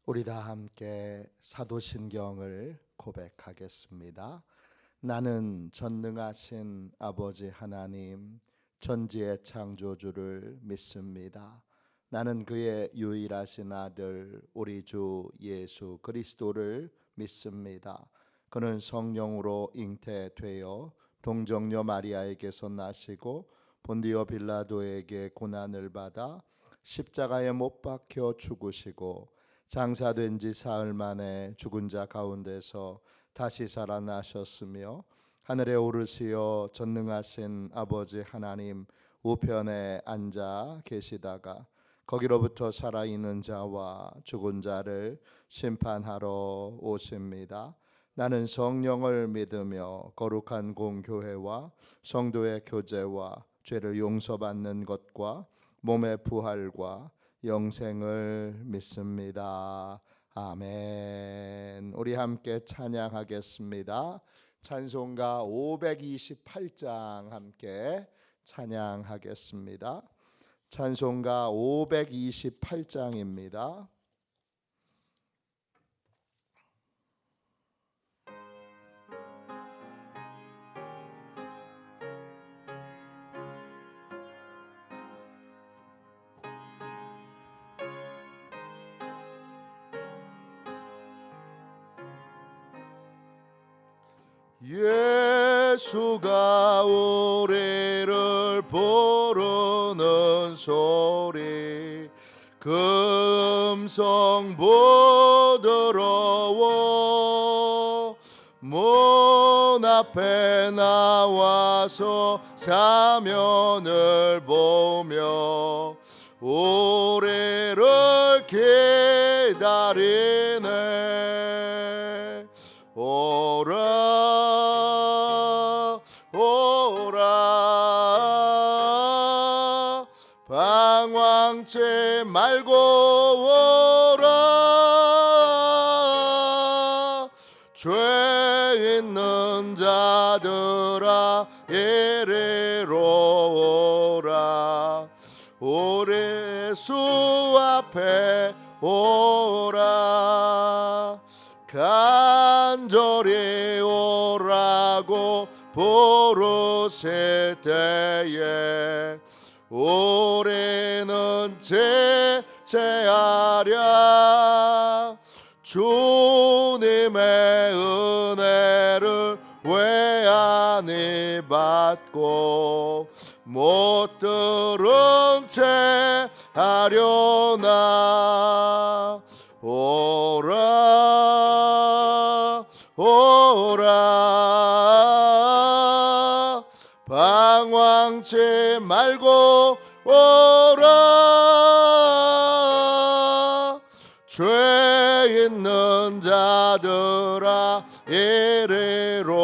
우리 다 함께 사도신경을 고백하겠습니다. 나는 전능하신 아버지 하나님 천지의 창조주를 믿습니다. 나는 그의 유일하신 아들 우리 주 예수 그리스도를 믿습니다. 그는 성령으로 잉태되어 동정녀 마리아에게서 나시고 본디오 빌라도에게 고난을 받아 십자가에 못 박혀 죽으시고 장사된 지 사흘 만에 죽은 자 가운데서 다시 살아나셨으며 하늘에 오르시어 전능하신 아버지 하나님 우편에 앉아 계시다가 거기로부터 살아있는 자와 죽은 자를 심판하러 오십니다. 나는 성령을 믿으며 거룩한 공교회와 성도의 교제와 죄를 용서받는 것과 몸의 부활과 영생을 믿습니다. 아멘. 우리 함께 찬양하겠습니다. 찬송가 528장 함께 찬양하겠습니다. 찬송가 528장입니다. 예수가 우리를 부르는 소리 금성 부드러워 문 앞에 나와서 사면을 보며 우리를 기다리네. 오라 오라 방황치 말고 오라 죄 있는 자들아 이리로 오라 우리 주 앞에 오라 간절히 오라고 부르실 때에 우리는 제재하랴 주님의 은혜를 왜 아니 받고 못 들은 채 하려나. 오라 오라 방황치 말고 오라 죄 있는 자들아 이리로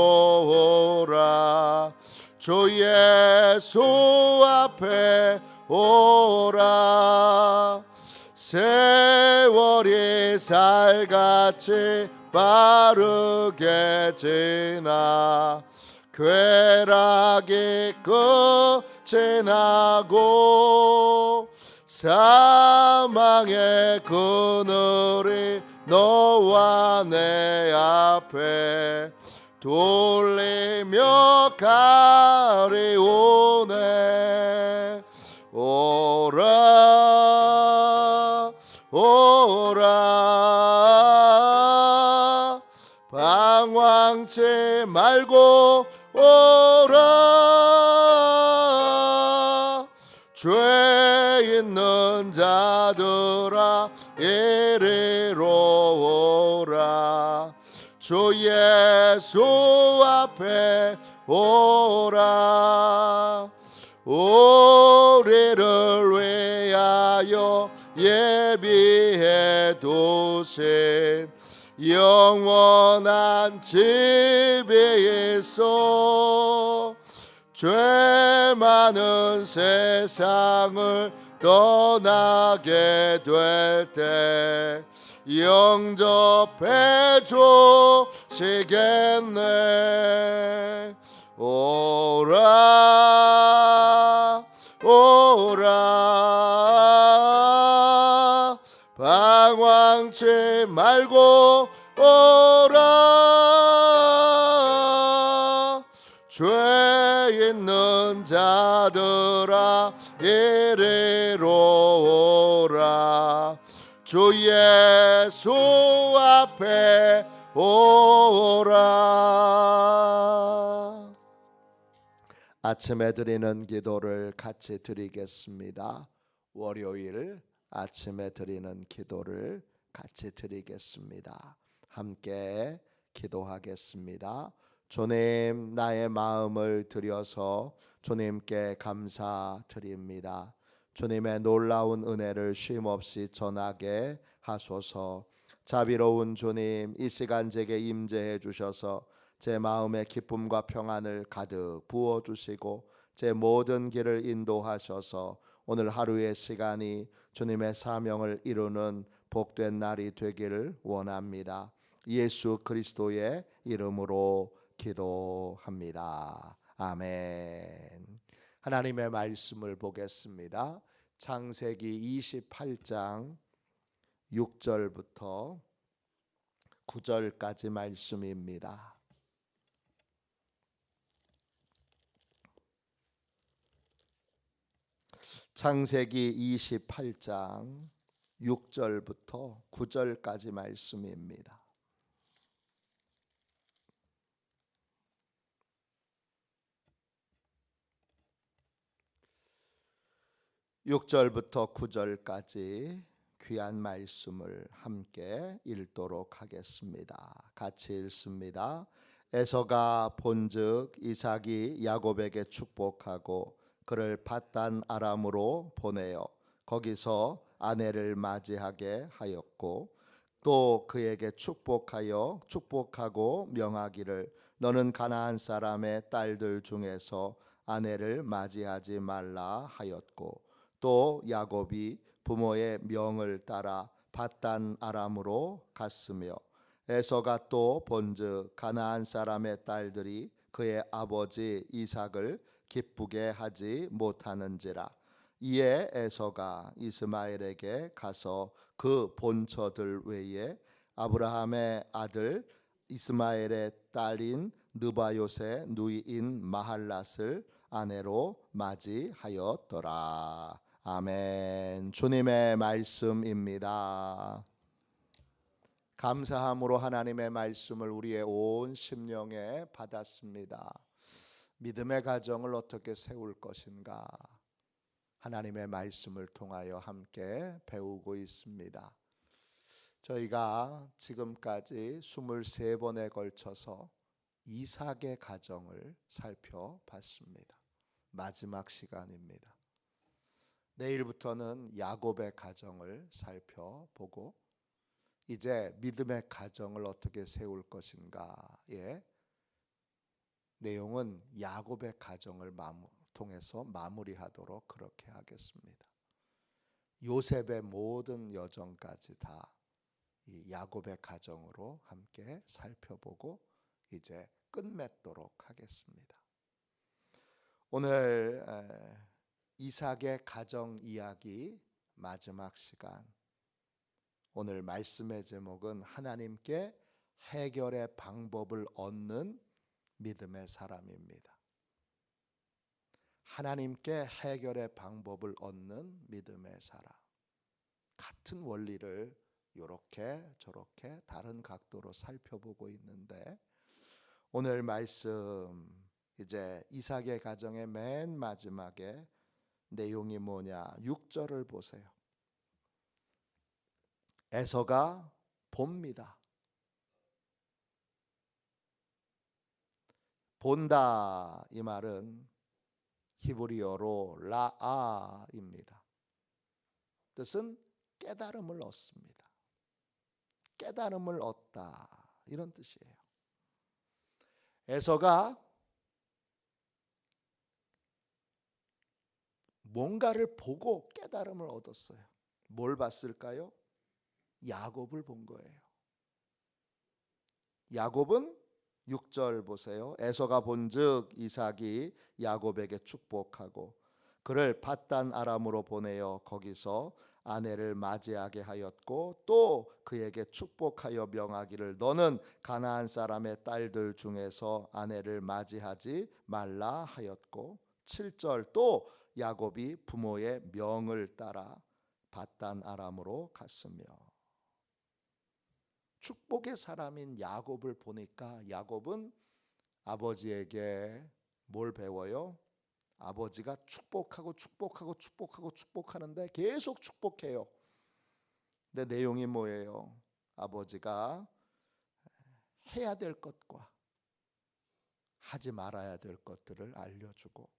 오라 주 예수 앞에 오라. 세월이 살같이 빠르게 지나 쾌락이 끝이 나고 사망의 그늘이 너와 내 앞에 돌리며 가리오네. 오라 오라 방황치 말고 오라 죄 있는 자들아 이리로 오라 주 예수 앞에 오라. 우리를 위하여 예비해 두신 영원한 집에 있어 죄 많은 세상을 떠나게 될 때 영접해 주시겠네. 오라 오라 방황 도망치 말고 오라. 죄 있는 자들아 이리로 오라. 주 예수 앞에 오라. 아침에 드리는 기도를 같이 드리겠습니다. 월요일 아침에 드리는 기도를 같이 드리겠습니다. 함께 기도하겠습니다. 주님, 나의 마음을 드려서 주님께 감사드립니다. 주님의 놀라운 은혜를 쉼없이 전하게 하소서. 자비로운 주님, 이 시간 제게 임재해 주셔서 제 마음의 기쁨과 평안을 가득 부어주시고 제 모든 길을 인도하셔서 오늘 하루의 시간이 주님의 사명을 이루는 복된 날이 되기를 원합니다. 예수 그리스도의 이름으로 기도합니다. 아멘. 하나님의 말씀을 보겠습니다. 창세기 28장 6절부터 9절까지 말씀입니다. 창세기 28장 6절부터 9절까지 말씀입니다. 6절부터 9절까지 귀한 말씀을 함께 읽도록 하겠습니다. 같이 읽습니다. 에서가 본즉 이삭이 야곱에게 축복하고 그를 밧단 아람으로 보내어 거기서 아내를 맞이하게 하였고 또 그에게 축복하고 명하기를 너는 가나안 사람의 딸들 중에서 아내를 맞이하지 말라 하였고 또 야곱이 부모의 명을 따라 밧단 아람으로 갔으며 에서가 또 본즉 가나안 사람의 딸들이 그의 아버지 이삭을 기쁘게 하지 못하는지라. 이에 에서가 이스마엘에게 가서 그 본처들 외에 아브라함의 아들 이스마엘의 딸인 느바요의 누이인 마할랏을 아내로 맞이하였더라. 아멘. 주님의 말씀입니다. 감사함으로 하나님의 말씀을 우리의 온 심령에 받았습니다. 믿음의 가정을 어떻게 세울 것인가? 하나님의 말씀을 통하여 함께 배우고 있습니다. 저희가 지금까지 23번에 걸쳐서 이삭의 가정을 살펴봤습니다. 마지막 시간입니다. 내일부터는 야곱의 가정을 살펴보고 이제 믿음의 가정을 어떻게 세울 것인가의 내용은 야곱의 가정을 통해서 마무리하도록 그렇게 하겠습니다. 요셉의 모든 여정까지 다 이 야곱의 가정으로 함께 살펴보고 이제 끝맺도록 하겠습니다. 오늘 이삭의 가정 이야기 마지막 시간, 오늘 말씀의 제목은 하나님께 해결의 방법을 얻는 믿음의 사람입니다. 하나님께 해결의 방법을 얻는 믿음의 사람. 같은 원리를 이렇게 저렇게 다른 각도로 살펴보고 있는데 오늘 말씀 이제 이삭의 가정의 맨 마지막에 내용이 뭐냐? 6절을 보세요. 에서가 봅니다. 본다 이 말은 히브리어로 라아입니다. 뜻은 깨달음을 얻습니다. 깨달음을 얻다 이런 뜻이에요. 에서가 뭔가를 보고 깨달음을 얻었어요. 뭘 봤을까요? 야곱을 본 거예요. 야곱은 6절 보세요. 에서가 본즉 이삭이 야곱에게 축복하고 그를 밧단 아람으로 보내어 거기서 아내를 맞이하게 하였고 또 그에게 축복하여 명하기를 너는 가나안 사람의 딸들 중에서 아내를 맞이하지 말라 하였고 7절 또 야곱이 부모의 명을 따라 밧단 아람으로 갔으며. 축복의 사람인 야곱을 보니까 야곱은 아버지에게 뭘 배워요? 아버지가 축복하는데 계속 축복해요. 근데 내용이 뭐예요? 아버지가 해야 될 것과 하지 말아야 될 것들을 알려주고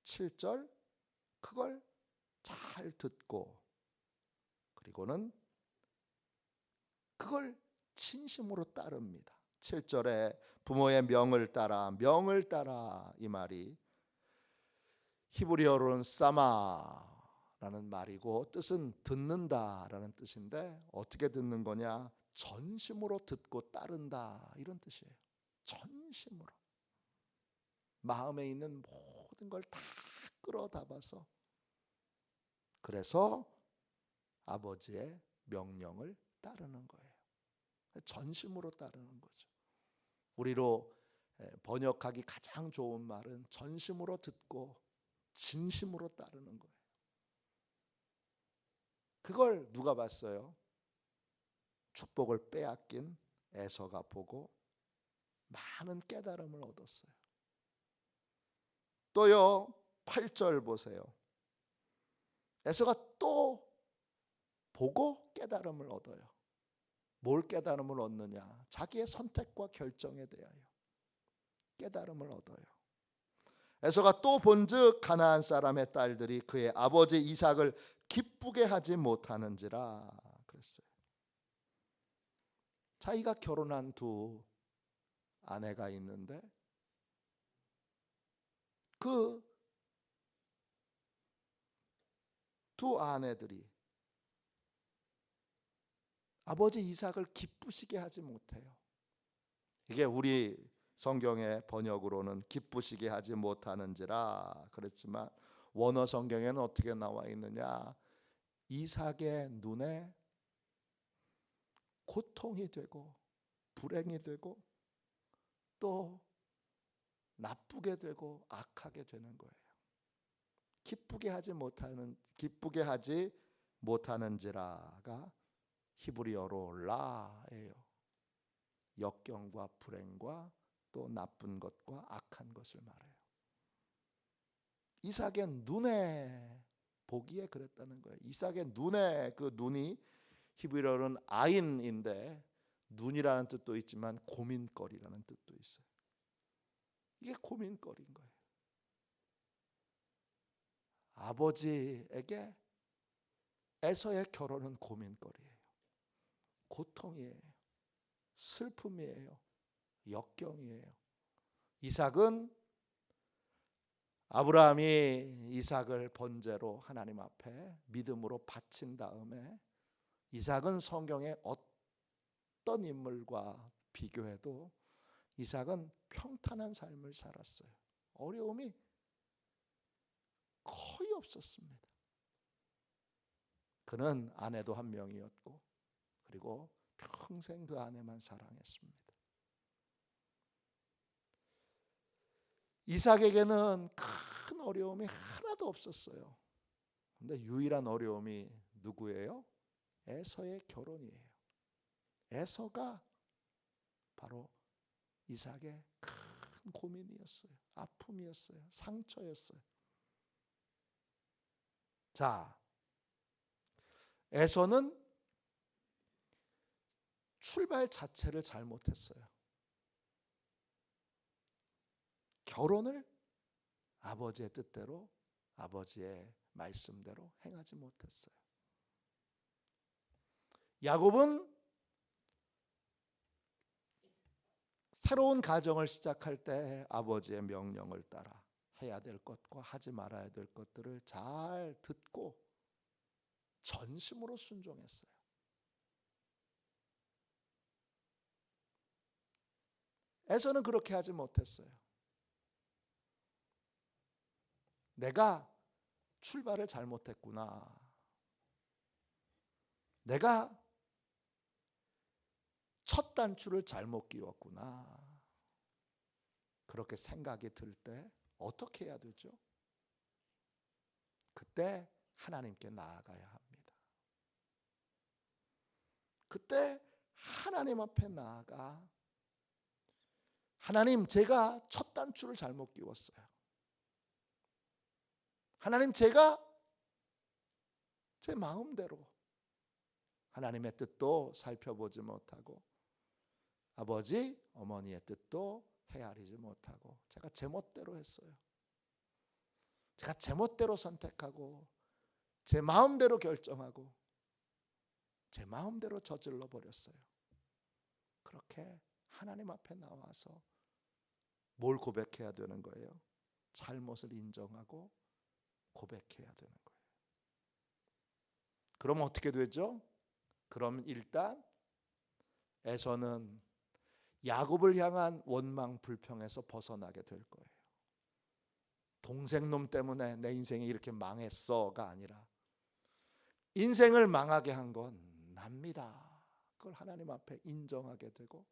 7절 그걸 잘 듣고 그리고는 그걸 진심으로 따릅니다. 7절에 부모의 명을 따라 이 말이 히브리어로는 사마라는 말이고 뜻은 듣는다라는 뜻인데 어떻게 듣는 거냐? 전심으로 듣고 따른다 이런 뜻이에요. 전심으로 마음에 있는 모든 걸 다 끌어담아서 그래서 아버지의 명령을 따르는 거예요. 전심으로 따르는 거죠. 우리로 번역하기 가장 좋은 말은 전심으로 듣고 진심으로 따르는 거예요. 그걸 누가 봤어요? 축복을 빼앗긴 에서가 보고 많은 깨달음을 얻었어요. 또요 8절 보세요. 에서가 또 보고 깨달음을 얻어요. 뭘 깨달음을 얻느냐? 자기의 선택과 결정에 대하여 깨달음을 얻어요. 에서가 또 본즉 가나안 사람의 딸들이 그의 아버지 이삭을 기쁘게 하지 못하는지라 그랬어요. 자기가 결혼한 두 아내가 있는데 그 두 아내들이 아버지 이삭을 기쁘시게 하지 못해요. 이게 우리 성경의 번역으로는 기쁘시게 하지 못하는지라 그랬지만 원어 성경에는 어떻게 나와 있느냐? 이삭의 눈에 고통이 되고 불행이 되고 또 나쁘게 되고 악하게 되는 거예요. 기쁘게 하지 못하는지라가 히브리어로 라예요. 역경과 불행과 또 나쁜 것과 악한 것을 말해요. 이삭의 눈에 보기에 그랬다는 거예요. 이삭의 눈에 그 눈이 히브리어로는 아인인데 눈이라는 뜻도 있지만 고민거리라는 뜻도 있어요. 이게 고민거리인 거예요. 아버지에게 에서의 결혼은 고민거리예요. 고통이에요. 슬픔이에요. 역경이에요. 이삭은 아브라함이 이삭을 번제로 하나님 앞에 믿음으로 바친 다음에 이삭은 성경의 어떤 인물과 비교해도 이삭은 평탄한 삶을 살았어요. 어려움이 거의 없었습니다. 그는 아내도 한 명이었고 그리고 평생 그 아내만 사랑했습니다. 이삭에게는 큰 어려움이 하나도 없었어요. 그런데 유일한 어려움이 누구예요? 에서의 결혼이에요. 에서가 바로 이삭의 큰 고민이었어요. 아픔이었어요. 상처였어요. 자, 에서는 출발 자체를 잘못했어요. 결혼을 아버지의 뜻대로 아버지의 말씀대로 행하지 못했어요. 야곱은 새로운 가정을 시작할 때 아버지의 명령을 따라 해야 될 것과 하지 말아야 될 것들을 잘 듣고 전심으로 순종했어요. 에서는 그렇게 하지 못했어요. 내가 출발을 잘못했구나. 내가 첫 단추를 잘못 끼웠구나. 그렇게 생각이 들 때 어떻게 해야 되죠? 그때 하나님께 나아가야 합니다. 그때 하나님 앞에 나아가, 하나님, 제가 첫 단추를 잘못 끼웠어요. 하나님, 제가 제 마음대로 하나님의 뜻도 살펴보지 못하고 아버지, 어머니의 뜻도 헤아리지 못하고 제가 제멋대로 했어요. 제가 제멋대로 선택하고 제 마음대로 결정하고 제 마음대로 저질러 버렸어요. 그렇게 하나님 앞에 나와서 뭘 고백해야 되는 거예요? 잘못을 인정하고 고백해야 되는 거예요. 그럼 어떻게 되죠? 그럼 일단 에서는 야곱을 향한 원망 불평에서 벗어나게 될 거예요. 동생 놈 때문에 내 인생이 이렇게 망했어가 아니라 인생을 망하게 한 건 납니다. 그걸 하나님 앞에 인정하게 되고,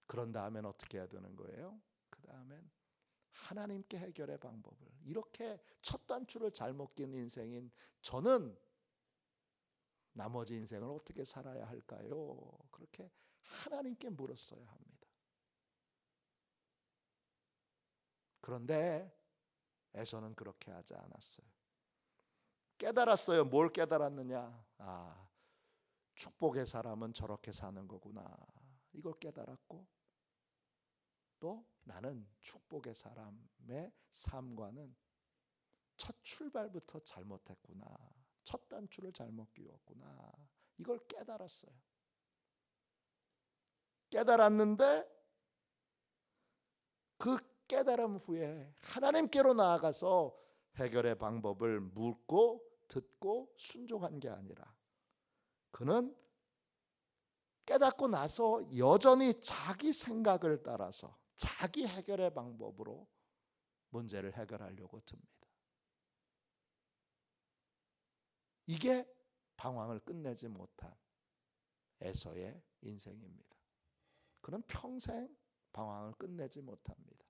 그런 다음엔 어떻게 해야 되는 거예요? 그 다음엔 하나님께 해결의 방법을, 이렇게 첫 단추를 잘못 낀 인생인 저는 나머지 인생을 어떻게 살아야 할까요? 그렇게 하나님께 물었어야 합니다. 그런데 에서는 그렇게 하지 않았어요. 깨달았어요. 뭘 깨달았느냐? 아, 축복의 사람은 저렇게 사는 거구나. 이걸 깨달았고, 또 나는 축복의 사람의 삶과는 첫 출발부터 잘못했구나. 첫 단추를 잘못 끼웠구나. 이걸 깨달았어요. 깨달았는데 그 깨달음 후에 하나님께로 나아가서 해결의 방법을 묻고 듣고 순종한 게 아니라, 그는 깨닫고 나서 여전히 자기 생각을 따라서 자기 해결의 방법으로 문제를 해결하려고 듭니다. 이게 방황을 끝내지 못한 에서의 인생입니다. 그는 평생 방황을 끝내지 못합니다.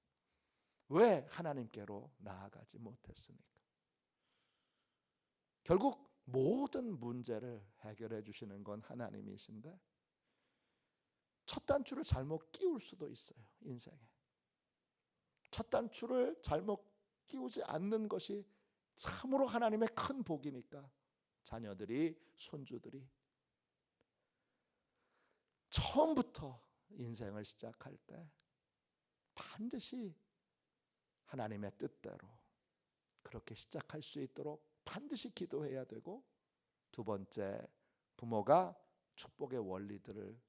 왜? 하나님께로 나아가지 못했으니까. 결국 모든 문제를 해결해 주시는 건 하나님이신데 첫 단추를 잘못 끼울 수도 있어요. 인생에 첫 단추를 잘못 끼우지 않는 것이 참으로 하나님의 큰 복이니까 자녀들이, 손주들이 처음부터 인생을 시작할 때 반드시 하나님의 뜻대로 그렇게 시작할 수 있도록 반드시 기도해야 되고, 두 번째, 부모가 축복의 원리들을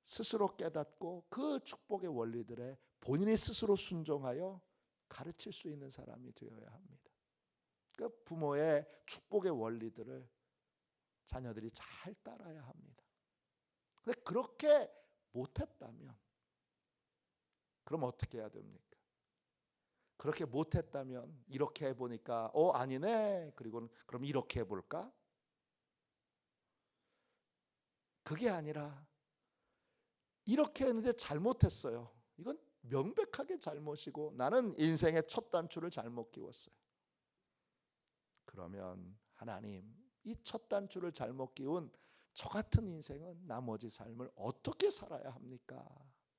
스스로 깨닫고 그 축복의 원리들에 본인이 스스로 순종하여 가르칠 수 있는 사람이 되어야 합니다. 그 부모의 축복의 원리들을 자녀들이 잘 따라야 합니다. 근데 그렇게 못했다면 그럼 어떻게 해야 됩니까? 그렇게 못했다면 이렇게 해보니까 아니네, 그리고 그럼 이렇게 해볼까? 그게 아니라 이렇게 했는데 잘못했어요. 이건 명백하게 잘못이고 나는 인생의 첫 단추를 잘못 끼웠어요. 그러면 하나님, 이 첫 단추를 잘못 끼운 저 같은 인생은 나머지 삶을 어떻게 살아야 합니까?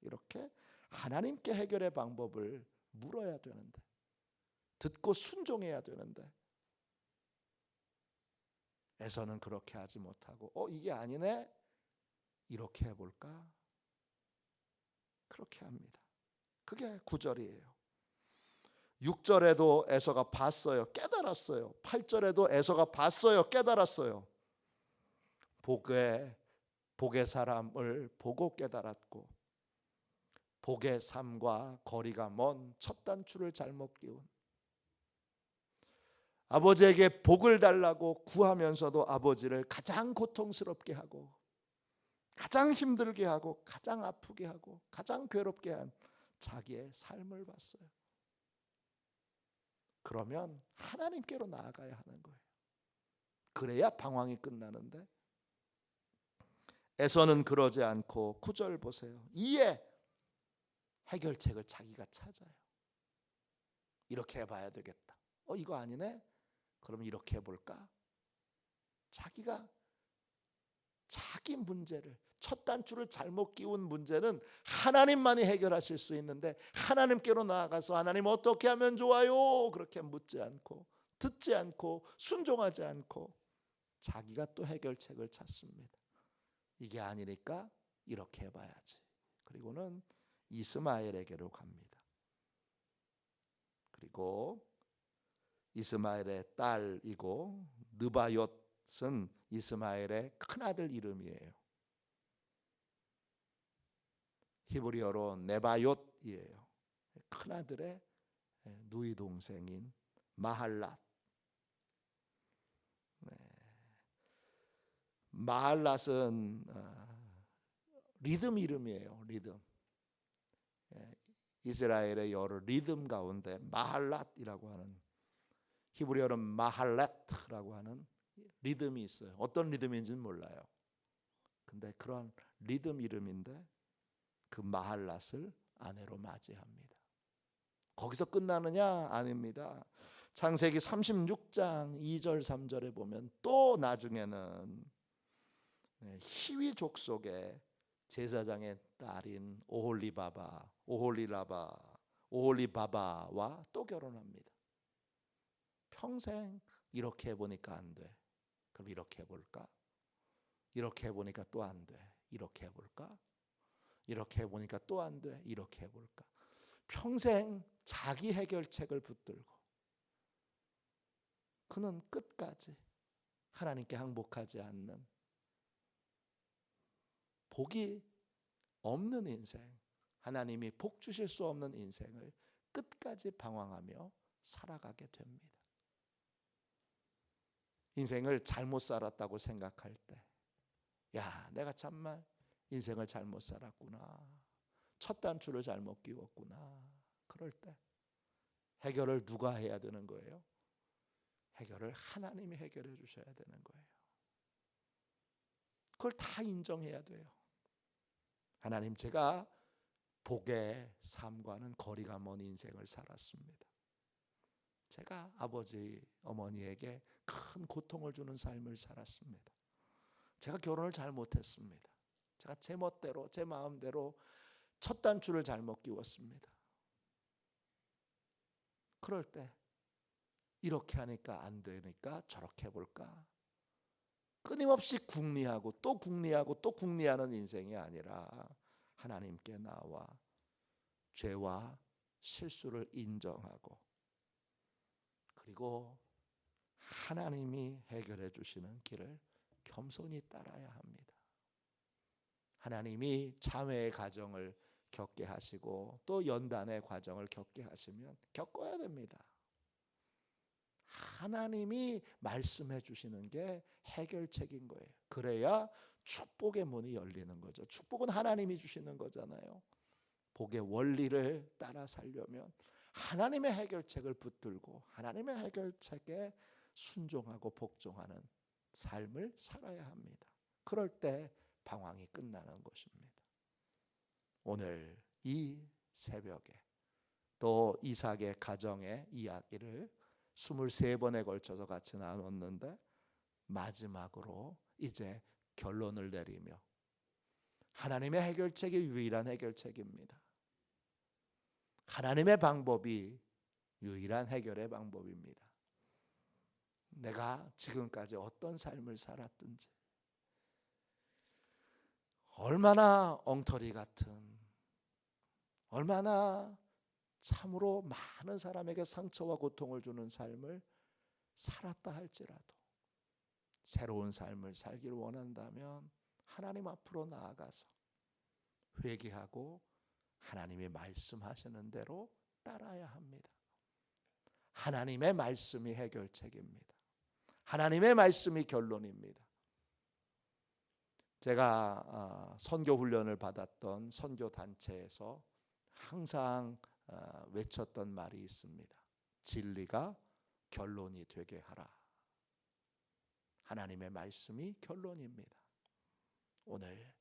이렇게 하나님께 해결의 방법을 물어야 되는데, 듣고 순종해야 되는데 에서는 그렇게 하지 못하고 이게 아니네, 이렇게 해볼까? 그렇게 합니다. 그게 9절이에요 6절에도 에서가 봤어요. 깨달았어요. 8절에도 에서가 봤어요. 깨달았어요. 복의 사람을 보고 깨달았고, 복의 삶과 거리가 먼 첫 단추를 잘못 끼운, 아버지에게 복을 달라고 구하면서도 아버지를 가장 고통스럽게 하고 가장 힘들게 하고 가장 아프게 하고 가장 괴롭게 한 자기의 삶을 봤어요. 그러면 하나님께로 나아가야 하는 거예요. 그래야 방황이 끝나는데 에서는 그러지 않고 9절 보세요. 이에 해결책을 자기가 찾아요. 이렇게 해봐야 되겠다. 이거 아니네? 그럼 이렇게 해볼까? 자기가 자기 문제를, 첫 단추를 잘못 끼운 문제는 하나님만이 해결하실 수 있는데 하나님께로 나아가서 하나님 어떻게 하면 좋아요? 그렇게 묻지 않고 듣지 않고 순종하지 않고 자기가 또 해결책을 찾습니다. 이게 아니니까 이렇게 해봐야지. 그리고는 이스마엘에게로 갑니다. 그리고 이스마엘의 딸이고 느바옅은 이스마엘의 큰아들 이름이에요. 히브리어로 네바옅이에요. 큰아들의 누이 동생인 마할랏. 마할랏은 리듬 이름이에요. 리듬. 이스라엘의 여러 리듬 가운데 마할랏이라고 하는, 히브리어는 마할렛라고 하는 리듬이 있어요. 어떤 리듬인지는 몰라요. 근데 그런 리듬 이름인데 그 마할랏을 아내로 맞이합니다. 거기서 끝나느냐? 아닙니다. 창세기 36장 2절 3절에 보면 또 나중에는 히위 족속의 제사장의 딸인 오홀리바바와 또 결혼합니다. 평생 이렇게 해보니까 안 돼. 그럼 이렇게 해볼까? 이렇게 해보니까 또 안 돼. 이렇게 해볼까? 이렇게 해보니까 또 안 돼. 이렇게 해볼까? 평생 자기 해결책을 붙들고 그는 끝까지 하나님께 항복하지 않는 복이 없는 인생, 하나님이 복 주실 수 없는 인생을 끝까지 방황하며 살아가게 됩니다. 인생을 잘못 살았다고 생각할 때, 야, 내가 정말 인생을 잘못 살았구나, 첫 단추를 잘못 끼웠구나. 그럴 때 해결을 누가 해야 되는 거예요? 해결을 하나님이 해결해 주셔야 되는 거예요. 그걸 다 인정해야 돼요. 하나님, 제가 복의 삶과는 거리가 먼 인생을 살았습니다. 제가 아버지, 어머니에게 큰 고통을 주는 삶을 살았습니다. 제가 결혼을 잘못했습니다. 제가 제 멋대로, 제 마음대로 첫 단추를 잘못 끼웠습니다. 그럴 때 이렇게 하니까 안 되니까 저렇게 해볼까? 끊임없이 궁리하고 또 궁리하고 또 궁리하는 인생이 아니라 하나님께 나와 죄와 실수를 인정하고 그리고 하나님이 해결해 주시는 길을 겸손히 따라야 합니다. 하나님이 자매의 가정을 겪게 하시고 또 연단의 과정을 겪게 하시면 겪어야 됩니다. 하나님이 말씀해 주시는 게 해결책인 거예요. 그래야 축복의 문이 열리는 거죠. 축복은 하나님이 주시는 거잖아요. 복의 원리를 따라 살려면 하나님의 해결책을 붙들고 하나님의 해결책에 순종하고 복종하는 삶을 살아야 합니다. 그럴 때 방황이 끝나는 것입니다. 오늘 이 새벽에 또 이삭의 가정의 이야기를 23번에 걸쳐서 같이 나눴는데 마지막으로 이제 결론을 내리며 하나님의 해결책이 유일한 해결책입니다. 하나님의 방법이 유일한 해결의 방법입니다. 내가 지금까지 어떤 삶을 살았든지 얼마나 엉터리 같은, 얼마나 참으로 많은 사람에게 상처와 고통을 주는 삶을 살았다 할지라도 새로운 삶을 살기를 원한다면 하나님 앞으로 나아가서 회개하고 하나님이 말씀하시는 대로 따라야 합니다. 하나님의 말씀이 해결책입니다. 하나님의 말씀이 결론입니다. 제가 선교 훈련을 받았던 선교 단체에서 항상 외쳤던 말이 있습니다. 진리가 결론이 되게 하라. 하나님의 말씀이 결론입니다. 오늘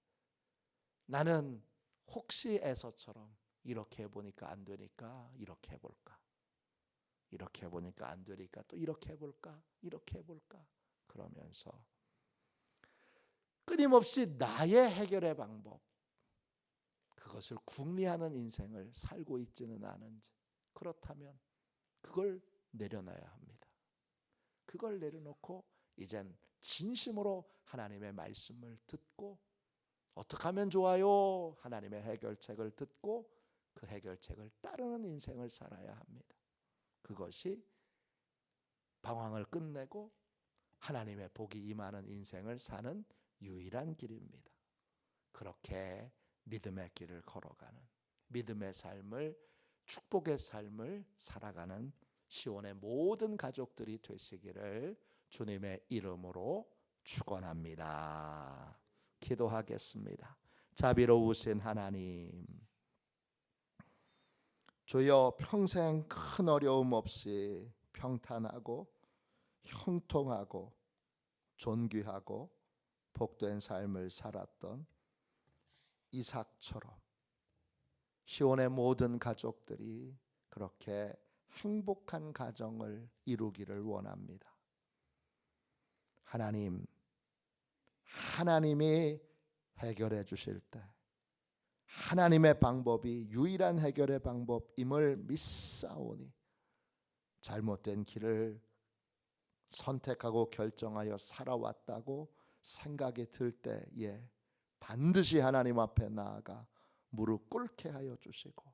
나는 혹시 에서처럼 이렇게 해보니까 안 되니까 이렇게 해볼까, 이렇게 해보니까 안 되니까 또 이렇게 해볼까, 이렇게 해볼까, 그러면서 끊임없이 나의 해결의 방법, 그것을 궁리하는 인생을 살고 있지는 않은지, 그렇다면 그걸 내려놔야 합니다. 그걸 내려놓고 이젠 진심으로 하나님의 말씀을 듣고 어떻게 하면 좋아요? 하나님의 해결책을 듣고 그 해결책을 따르는 인생을 살아야 합니다. 그것이 방황을 끝내고 하나님의 복이 임하는 인생을 사는 유일한 길입니다. 그렇게 믿음의 길을 걸어가는, 믿음의 삶을, 축복의 삶을 살아가는 시온의 모든 가족들이 되시기를 주님의 이름으로 축원합니다. 기도하겠습니다. 자비로우신 하나님, 주여 평생 큰 어려움 없이 평탄하고 형통하고 존귀하고 복된 삶을 살았던 이삭처럼 시온의 모든 가족들이 그렇게 행복한 가정을 이루기를 원합니다. 하나님이 해결해 주실 때 하나님의 방법이 유일한 해결의 방법임을 믿사오니 잘못된 길을 선택하고 결정하여 살아왔다고 생각이 들 때에 반드시 하나님 앞에 나아가 무릎 꿇게 하여 주시고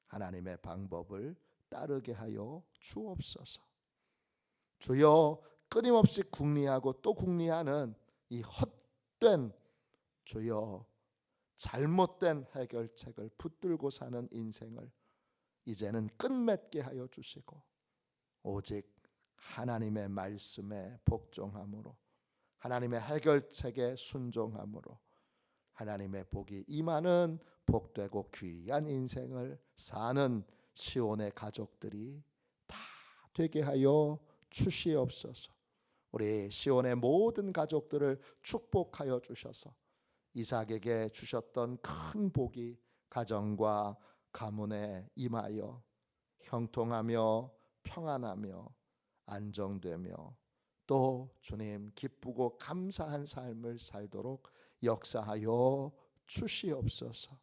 하나님의 방법을 따르게 하여 주옵소서. 주여, 끊임없이 궁리하고 또 궁리하는 이 헛된, 주여 잘못된 해결책을 붙들고 사는 인생을 이제는 끝맺게 하여 주시고 오직 하나님의 말씀에 복종함으로 하나님의 해결책에 순종함으로 하나님의 복이 임하는 복되고 귀한 인생을 사는 시온의 가족들이 다 되게 하여 주시옵소서. 우리 시온의 모든 가족들을 축복하여 주셔서 이삭에게 주셨던 큰 복이 가정과 가문에 임하여 형통하며 평안하며 안정되며 또 주님 기쁘고 감사한 삶을 살도록 역사하여 주시옵소서.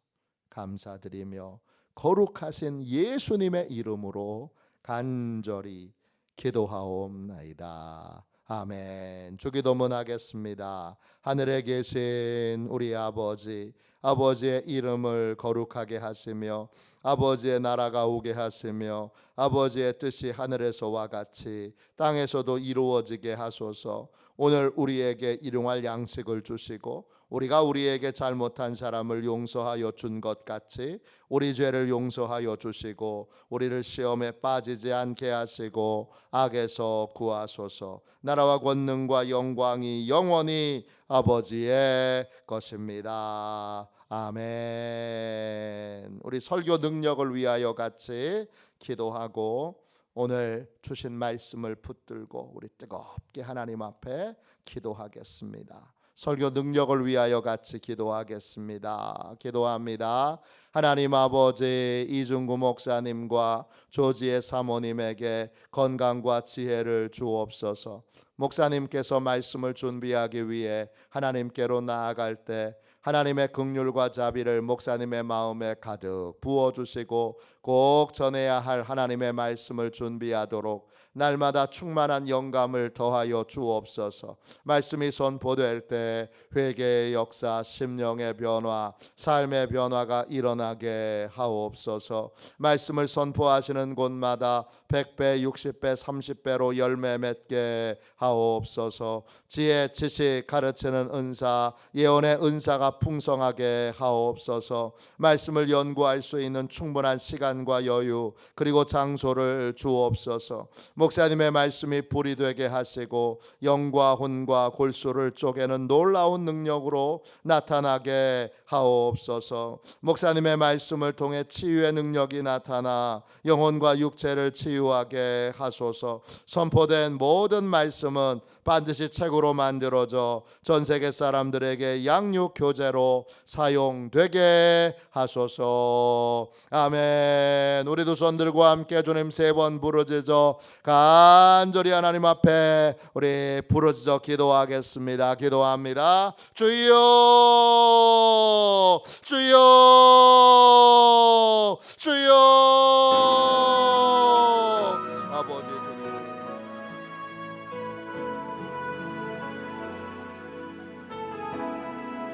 감사드리며 거룩하신 예수님의 이름으로 간절히 기도하옵나이다. 아멘. 주기도문 하겠습니다. 하늘에 계신 우리 아버지, 아버지의 이름을 거룩하게 하시며 아버지의 나라가 오게 하시며 아버지의 뜻이 하늘에서와 같이 땅에서도 이루어지게 하소서. 오늘 우리에게 일용할 양식을 주시고 우리가 우리에게 잘못한 사람을 용서하여 준 것 같이 우리 죄를 용서하여 주시고 우리를 시험에 빠지지 않게 하시고 악에서 구하소서. 나라와 권능과 영광이 영원히 아버지의 것입니다. 아멘. 우리 설교 능력을 위하여 같이 기도하고 오늘 주신 말씀을 붙들고 우리 뜨겁게 하나님 앞에 기도하겠습니다. 설교 능력을 위하여 같이 기도하겠습니다. 기도합니다. 하나님 아버지, 이중구 목사님과 조지의 사모님에게 건강과 지혜를 주옵소서. 목사님께서 말씀을 준비하기 위해 하나님께로 나아갈 때 하나님의 긍휼과 자비를 목사님의 마음에 가득 부어주시고 꼭 전해야 할 하나님의 말씀을 준비하도록 날마다 충만한 영감을 더하여 주옵소서. 말씀이 선포될 때 회개의 역사, 심령의 변화, 삶의 변화가 일어나게 하옵소서. 말씀을 선포하시는 곳마다 100배, 60배, 30배로 열매 맺게 하옵소서. 지혜, 지식, 가르치는 은사, 예언의 은사가 풍성하게 하옵소서. 말씀을 연구할 수 있는 충분한 시간과 여유 그리고 장소를 주옵소서. 목사님의 말씀이 불이 되게 하시고 영과 혼과 골수를 쪼개는 놀라운 능력으로 나타나게 하옵소서. 목사님의 말씀을 통해 치유의 능력이 나타나 영혼과 육체를 치유하게 하소서. 선포된 모든 말씀은 반드시 책으로 만들어져 전 세계 사람들에게 양육 교재로 사용되게 하소서. 아멘. 우리 두 손 들고 함께 주님 3번 부르짖어 간절히 하나님 앞에 우리 부르짖어 기도하겠습니다. 기도합니다. 주여, 주여, 주여. 아버지 주